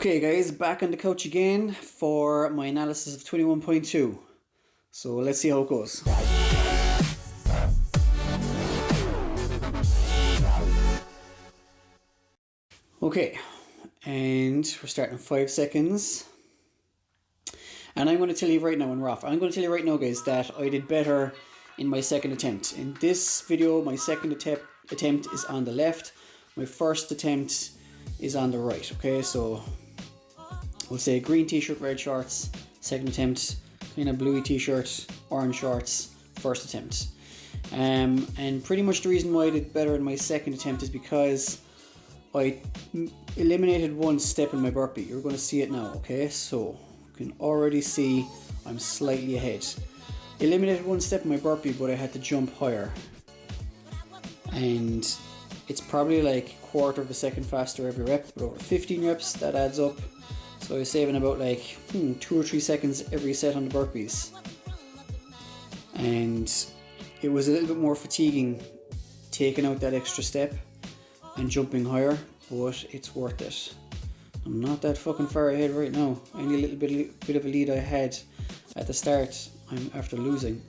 Okay guys, back on the couch again for my analysis of 21.2. So let's see how it goes. Okay, and we're starting in 5 seconds. And I'm going to tell you right now, when we're off, I'm going to tell you right now guys that I did better in my second attempt. In this video, my second attempt is on the left. My first attempt is on the right. Okay, so we'll say green t-shirt, red shorts, second attempt, kind of bluey t-shirt, orange shorts, first attempt. And pretty much the reason why I did better in my second attempt is because I eliminated one step in my burpee. You're going to see it now, okay? So you can already see I'm slightly ahead. Eliminated one step in my burpee, but I had to jump higher. And it's probably like a quarter of a second faster every rep, but over 15 reps that adds up. So I was saving about like 2 or 3 seconds every set on the burpees. And it was a little bit more fatiguing taking out that extra step and jumping higher, but it's worth it. I'm not that fucking far ahead right now. Only a little bit of a lead I had at the start, I'm after losing.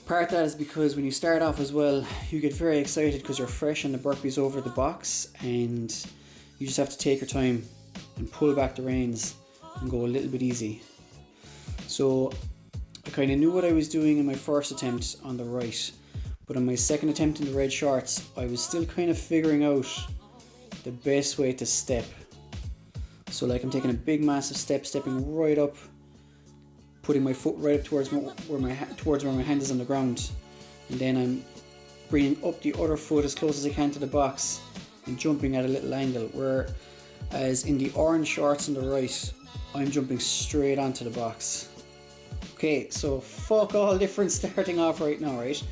Part of that is because when you start off as well, you get very excited because you're fresh and the burpees over the box, and you just have to take your time and pull back the reins and go a little bit easy. So I kind of knew what I was doing in my first attempt on the right, but on my second attempt in the red shorts, I was still kind of figuring out the best way to step. So like I'm taking a big massive step, stepping right up, putting my foot right up towards where my hand is on the ground, and then I'm bringing up the other foot as close as I can to the box and jumping at a little angle, whereas in the orange shorts on the right, I'm jumping straight onto the box. Okay, so fuck all different starting off right now, right?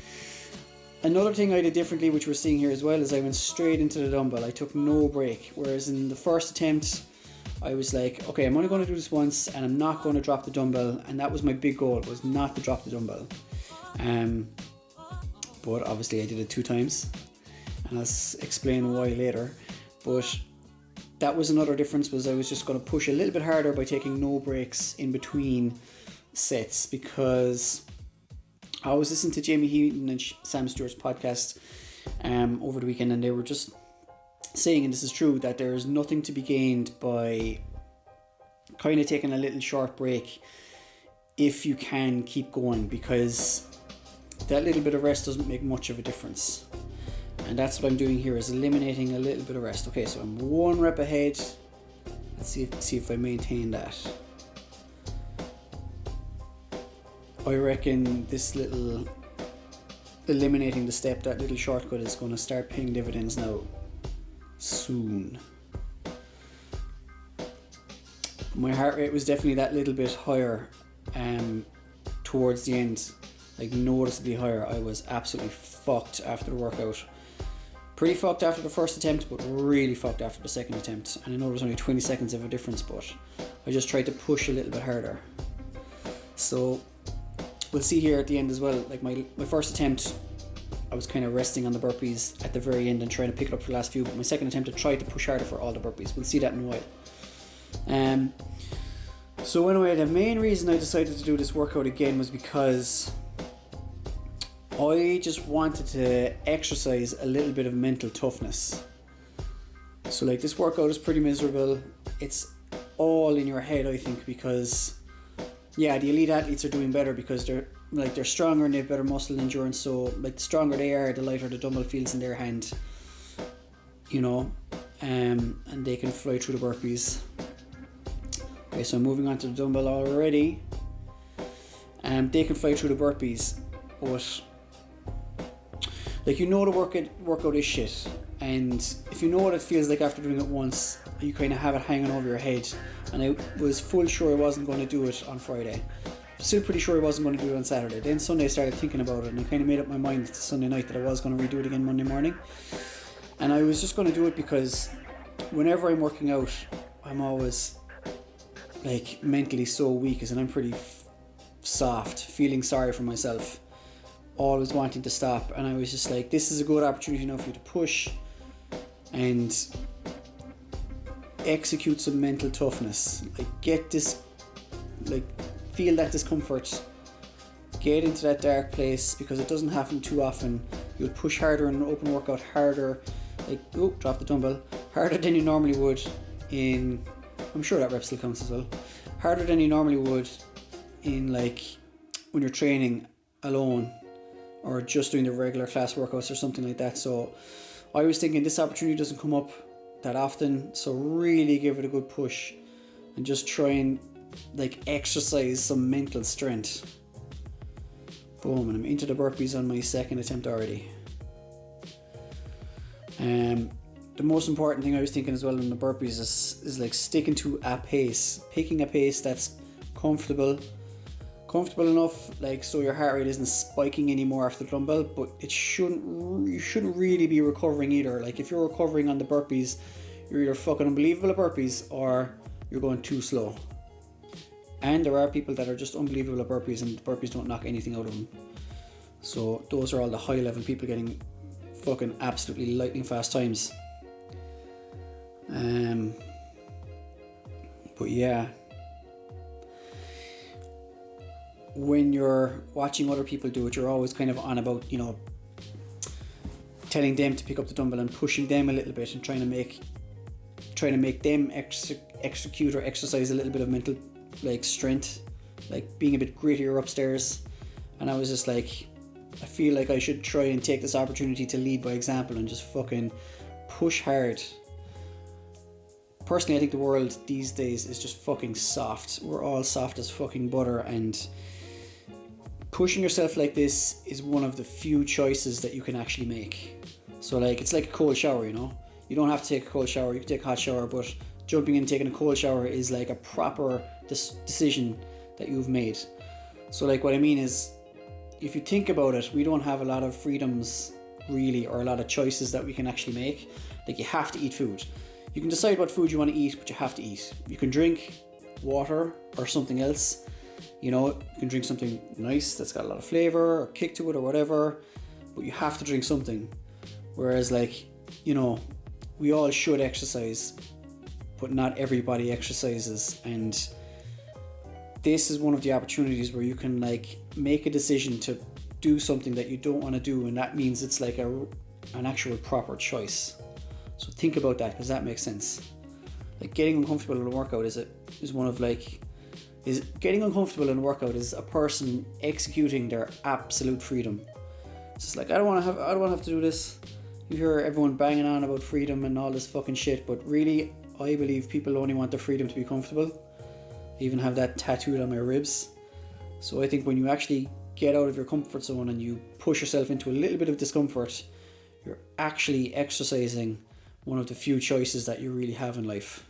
Another thing I did differently, which we're seeing here as well, is I went straight into the dumbbell. I took no break, whereas in the first attempt, I was like, okay, I'm only going to do this once and I'm not going to drop the dumbbell, and that was my big goal, was not to drop the dumbbell. But obviously I did it 2 times, and I'll explain why later. But that was another difference, was I was just going to push a little bit harder by taking no breaks in between sets, because I was listening to Jamie Heaton and Sam Stewart's podcast over the weekend, and they were just saying, and this is true, that there is nothing to be gained by kind of taking a little short break if you can keep going, because that little bit of rest doesn't make much of a difference. And that's what I'm doing here, is eliminating a little bit of rest. Okay, so I'm 1 rep ahead. Let's see if I maintain that. I reckon this little eliminating the step, that little shortcut, is going to start paying dividends now soon. My heart rate was definitely that little bit higher towards the end, like noticeably higher. I was absolutely fucked after the workout. Pretty fucked after the first attempt, but really fucked after the second attempt. And I know there was only 20 seconds of a difference, but I just tried to push a little bit harder. So we'll see here at the end as well, like my first attempt, I was kind of resting on the burpees at the very end and trying to pick it up for the last few, but my second attempt I tried to push harder for all the burpees. We'll see that in a while. So anyway, the main reason I decided to do this workout again was because I just wanted to exercise a little bit of mental toughness. So like, this workout is pretty miserable. It's all in your head, I think, because yeah, the elite athletes are doing better because they're stronger and they have better muscle endurance. So like, the stronger they are, the lighter the dumbbell feels in their hand, you know, and they can fly through the burpees. Okay, so I'm moving on to the dumbbell already. They can fly through the burpees, but like, you know, the workout is shit, and if you know what it feels like after doing it once, you kind of have it hanging over your head. And I was full sure I wasn't going to do it on Friday. Still pretty sure I wasn't going to do it on Saturday. Then Sunday I started thinking about it, and I kind of made up my mind Sunday night that I was going to redo it again Monday morning. And I was just going to do it because whenever I'm working out, I'm always like mentally so weak, and I'm pretty soft, feeling sorry for myself, always wanting to stop. And I was just like, this is a good opportunity now for you to push, and execute some mental toughness. Like get this, like feel that discomfort. Get into that dark place, because it doesn't happen too often. You'll push harder in an open workout, harder, like, oh, drop the dumbbell, harder than you normally would in, I'm sure that rep still counts as well, harder than you normally would in like when you're training alone or just doing the regular class workouts or something like that. So I was thinking this opportunity doesn't come up that often, so really give it a good push and just try and like exercise some mental strength. Boom, and I'm into the burpees on my second attempt already. The most important thing I was thinking as well in the burpees is like sticking to a pace, picking a pace that's comfortable enough, like so your heart rate isn't spiking anymore after the dumbbell, but you shouldn't really be recovering either. Like if you're recovering on the burpees, you're either fucking unbelievable at burpees or you're going too slow. And there are people that are just unbelievable at burpees and the burpees don't knock anything out of them. So those are all the high level people getting fucking absolutely lightning fast times. But yeah, when you're watching other people do it, you're always kind of on about, you know, telling them to pick up the dumbbell and pushing them a little bit and trying to make them execute or exercise a little bit of mental like strength, like being a bit grittier upstairs. And I was just like, I feel like I should try and take this opportunity to lead by example and just fucking push hard. Personally, I think the world these days is just fucking soft. We're all soft as fucking butter, and pushing yourself like this is one of the few choices that you can actually make. So like, it's like a cold shower, you know? You don't have to take a cold shower, you can take a hot shower, but jumping in and taking a cold shower is like a proper decision that you've made. So like what I mean is, if you think about it, we don't have a lot of freedoms really, or a lot of choices that we can actually make. Like you have to eat food. You can decide what food you want to eat, but you have to eat. You can drink water or something else. You know, you can drink something nice that's got a lot of flavour or kick to it or whatever, but you have to drink something. Whereas like, you know, we all should exercise, but not everybody exercises, and this is one of the opportunities where you can like make a decision to do something that you don't want to do, and that means it's like an actual proper choice. So think about that, because that makes sense. Like getting uncomfortable in a workout is getting uncomfortable in a workout is a person executing their absolute freedom. It's just like, I don't want to have to do this. You hear everyone banging on about freedom and all this fucking shit, but really, I believe people only want the freedom to be comfortable. I even have that tattooed on my ribs. So I think when you actually get out of your comfort zone and you push yourself into a little bit of discomfort, you're actually exercising one of the few choices that you really have in life.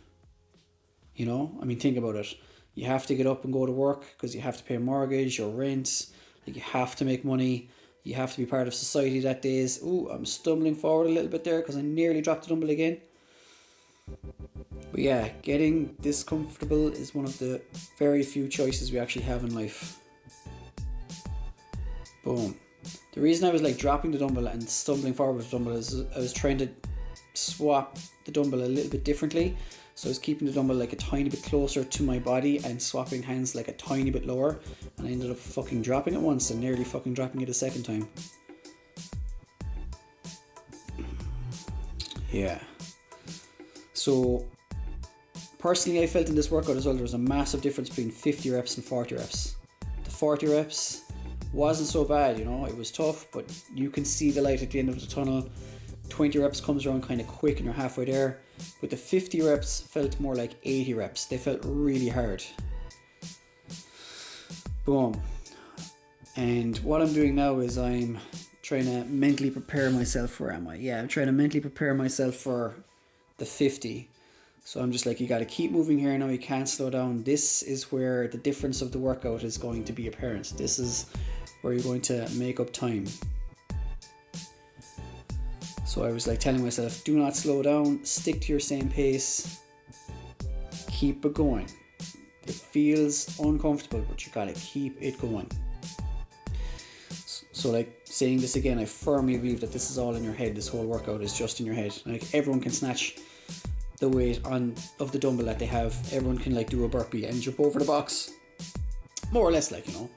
You know, I mean, think about it. You have to get up and go to work because you have to pay a mortgage or rent. Like, you have to make money. You have to be part of society that days. Ooh, I'm stumbling forward a little bit there because I nearly dropped the dumbbell again. But yeah, getting this comfortable is one of the very few choices we actually have in life. Boom. The reason I was like dropping the dumbbell and stumbling forward with the dumbbell is I was trying to swap the dumbbell a little bit differently. So I was keeping the dumbbell like a tiny bit closer to my body and swapping hands like a tiny bit lower, and I ended up fucking dropping it once and nearly fucking dropping it a second time. Yeah. So personally, I felt in this workout as well, there was a massive difference between 50 reps and 40 reps. The 40 reps wasn't so bad, you know, it was tough, but you can see the light at the end of the tunnel. 20 reps comes around kind of quick and you're halfway there. But the 50 reps felt more like 80 reps. They felt really hard. Boom. And what I'm doing now is I'm trying to mentally prepare myself for, I'm trying to mentally prepare myself for the 50. So I'm just like, you got to keep moving here now, you can't slow down. This is where the difference of the workout is going to be apparent. This is where you're going to make up time. So I was like telling myself, do not slow down, stick to your same pace, keep it going. It feels uncomfortable, but you gotta keep it going. So like saying this again, I firmly believe that this is all in your head. This whole workout is just in your head. Like everyone can snatch the weight of the dumbbell that they have. Everyone can like do a burpee and jump over the box, more or less, like, you know.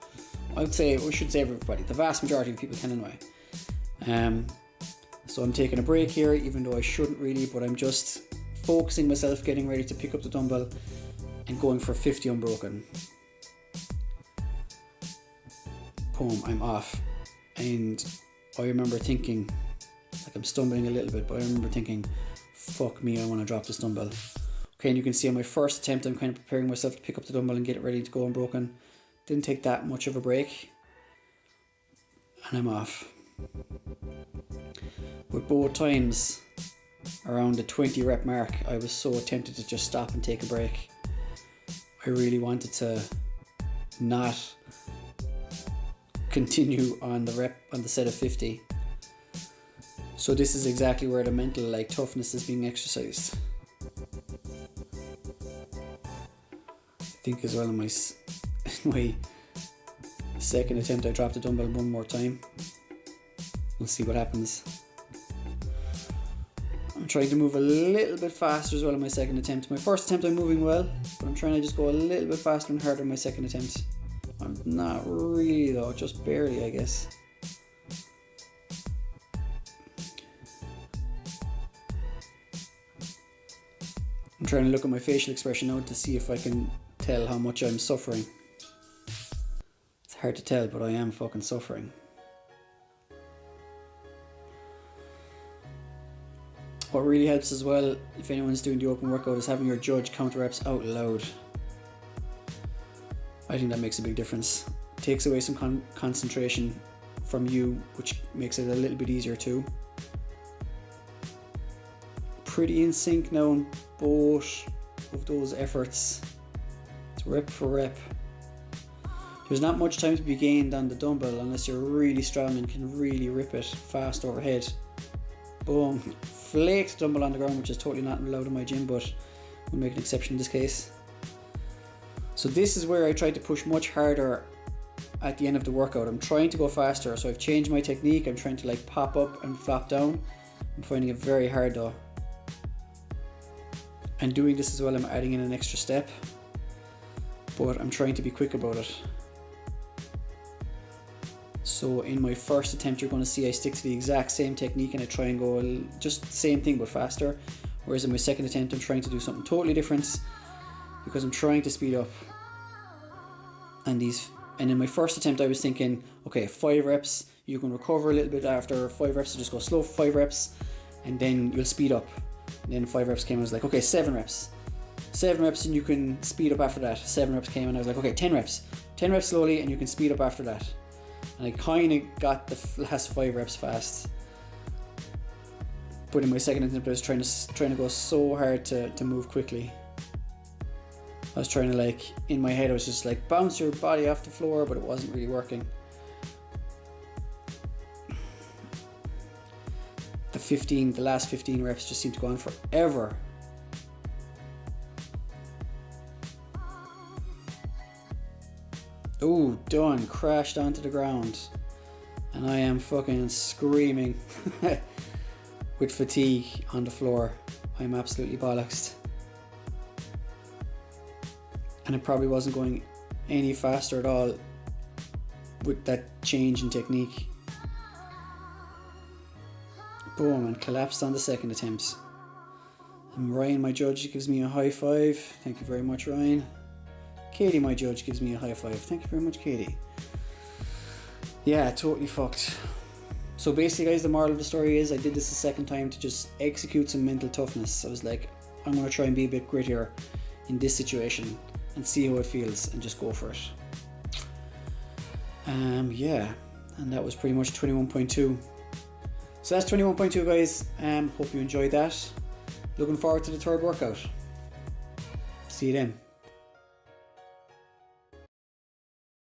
I should say everybody, the vast majority of people can anyway. So I'm taking a break here, even though I shouldn't really, but I'm just focusing myself, getting ready to pick up the dumbbell and going for 50 unbroken. Boom, I'm off. And I remember thinking, like, I'm stumbling a little bit, but I remember thinking, fuck me, I want to drop this dumbbell. Okay, and you can see on my first attempt, I'm kind of preparing myself to pick up the dumbbell and get it ready to go unbroken. Didn't take that much of a break, and I'm off. With both times, around the 20 rep mark, I was so tempted to just stop and take a break. I really wanted to not continue on the set of 50. So this is exactly where the mental like toughness is being exercised. I think as well in my second attempt I dropped the dumbbell one more time. We'll see what happens. I'm trying to move a little bit faster as well in my second attempt. My first attempt I'm moving well, but I'm trying to just go a little bit faster and harder in my second attempt. I'm not really though, just barely, I guess. I'm trying to look at my facial expression now to see if I can tell how much I'm suffering. It's hard to tell, but I am fucking suffering. What really helps as well, if anyone's doing the open workout, is having your judge count reps out loud. I think that makes a big difference. It takes away some concentration from you, which makes it a little bit easier too. Pretty in sync now on both of those efforts. It's rep for rep. There's not much time to be gained on the dumbbell unless you're really strong and can really rip it fast overhead. Boom. Flaked dumbbell on the ground, which is totally not allowed in my gym, but we'll make an exception in this case. So this is where I try to push much harder at the end of the workout. I'm trying to go faster, so I've changed my technique. I'm trying to like pop up and flop down. I'm finding it very hard though. And doing this as well, I'm adding in an extra step, but I'm trying to be quick about it. So in my first attempt, you're going to see I stick to the exact same technique and I try and go just the same thing but faster. Whereas in my second attempt, I'm trying to do something totally different because I'm trying to speed up. And in my first attempt, I was thinking, okay, 5 reps, you can recover a little bit after 5 reps, so just go slow for 5 reps, and then you'll speed up. And then 5 reps came, I was like, okay, 7 reps. 7 reps and you can speed up after that. 7 reps came and I was like, okay, 10 reps. 10 reps slowly and you can speed up after that. And I kind of got the last 5 reps fast. But in my second attempt, I was trying to go so hard to move quickly. I was trying to like, in my head, I was just like, bounce your body off the floor, but it wasn't really working. The last 15 reps just seemed to go on forever. Oh, done. Crashed onto the ground. And I am fucking screaming with fatigue on the floor. I'm absolutely bollocksed. And it probably wasn't going any faster at all with that change in technique. Boom, and collapsed on the second attempt. And Ryan, my judge, gives me a high five. Thank you very much, Ryan. Katie, my judge, gives me a high five. Thank you very much, Katie. Yeah, totally fucked. So basically, guys, the moral of the story is I did this a second time to just execute some mental toughness. I was like, I'm going to try and be a bit grittier in this situation and see how it feels and just go for it. Yeah, and that was pretty much 21.2. So that's 21.2, guys. Hope you enjoyed that. Looking forward to the third workout. See you then.